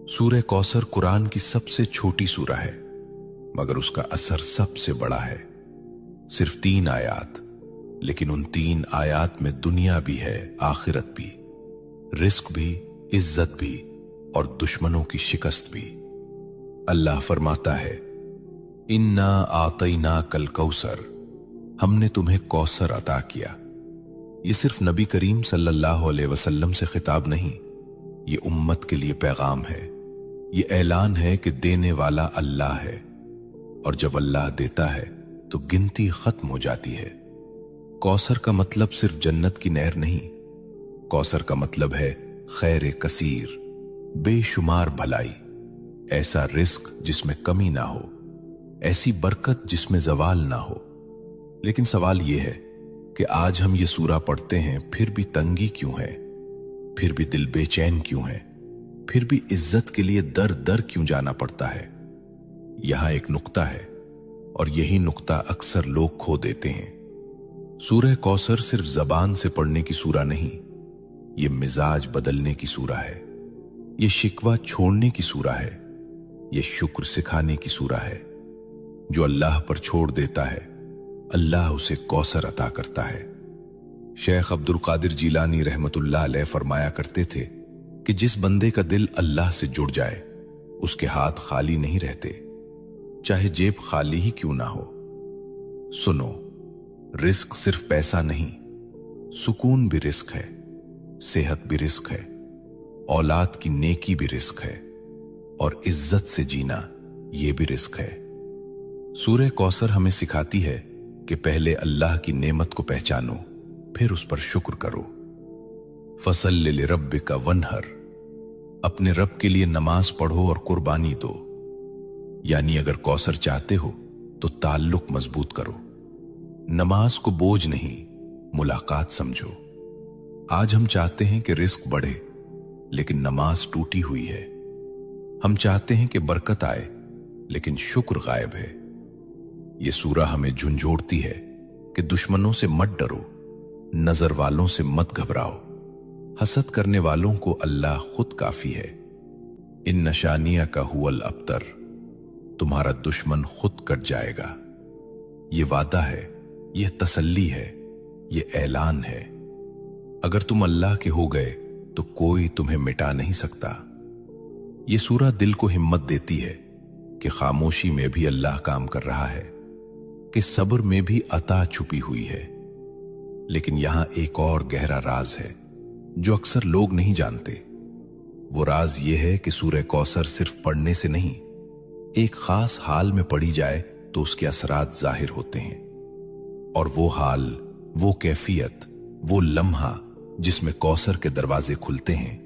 सूरह कौसर कुरान की सबसे छोटी सूरह है, मगर उसका असर सबसे बड़ा है। सिर्फ 3 आयात, लेकिन उन 3 आयात में दुनिया भी है, आखिरत भी, रिस्क भी, इज्जत भी और दुश्मनों की शिकस्त भी। अल्लाह फरमाता है, इन्ना आतैना कल कौसर, हमने तुम्हें कौसर अता किया। ये सिर्फ नबी करीम सल्लल्लाहु अलैहि वसल्लम से खिताब नहीं, ये उम्मत के लिए पैगाम है। ये ऐलान है कि देने वाला अल्लाह है, और जब अल्लाह देता है तो गिनती खत्म हो जाती है। कौसर का मतलब सिर्फ जन्नत की नहर नहीं, कौसर का मतलब है खैर कसीर, बेशुमार भलाई, ऐसा रिस्क जिसमें कमी ना हो, ऐसी बरकत जिसमें जवाल ना हो। लेकिन सवाल यह है कि आज हम ये सूरा पढ़ते हैं, फिर भी तंगी क्यों है, फिर भी दिल बेचैन क्यों है, फिर भी इज्जत के लिए दर दर क्यों जाना पड़ता है। यहां एक नुक्ता है, और यही नुक्ता अक्सर लोग खो देते हैं। सूरह कौसर सिर्फ जबान से पढ़ने की सूरा नहीं, ये मिजाज बदलने की सूरा है, ये शिकवा छोड़ने की सूरा है, ये शुक्र सिखाने की सूरा है। जो अल्लाह पर छोड़ देता है, अल्लाह उसे कौसर अता करता है। शेख अब्दुल कादिर जीलानी रहमतुल्लाह अलैह फरमाया करते थे कि जिस बंदे का दिल अल्लाह से जुड़ जाए, उसके हाथ खाली नहीं रहते, चाहे जेब खाली ही क्यों ना हो। सुनो, रिस्क सिर्फ पैसा नहीं, सुकून भी रिस्क है, सेहत भी रिस्क है, औलाद की नेकी भी रिस्क है, और इज्जत से जीना यह भी रिस्क है। सूरह कौसर हमें सिखाती है कि पहले अल्लाह की नेमत को पहचानो, फिर उस पर शुक्र करो। फसल्लि लिरब्बिका वन्हर, अपने रब के लिए नमाज पढ़ो और कुर्बानी दो। यानी अगर कौसर चाहते हो तो ताल्लुक मजबूत करो, नमाज को बोझ नहीं, मुलाकात समझो। आज हम चाहते हैं कि रिस्क बढ़े, लेकिन नमाज टूटी हुई है। हम चाहते हैं कि बरकत आए, लेकिन शुक्र गायब है। यह सूरा हमें झुंझोड़ती है कि दुश्मनों से मत डरो, नजर वालों से मत घबराओ, हसद करने वालों को अल्लाह खुद काफी है। इन नशानिया का हुवल अबतर, तुम्हारा दुश्मन खुद कट जाएगा। ये वादा है, यह तसल्ली है, यह ऐलान है। अगर तुम अल्लाह के हो गए तो कोई तुम्हें मिटा नहीं सकता। यह सूरा दिल को हिम्मत देती है कि खामोशी में भी अल्लाह काम कर रहा है, कि सब्र में भी अता छुपी हुई है। लेकिन यहां एक और गहरा राज है जो अक्सर लोग नहीं जानते। वो राज ये है कि सूरह कौसर सिर्फ पढ़ने से नहीं, एक खास हाल में पढ़ी जाए तो उसके असरात जाहिर होते हैं। और वो हाल, वो कैफियत, वो लम्हा जिसमें कौसर के दरवाजे खुलते हैं,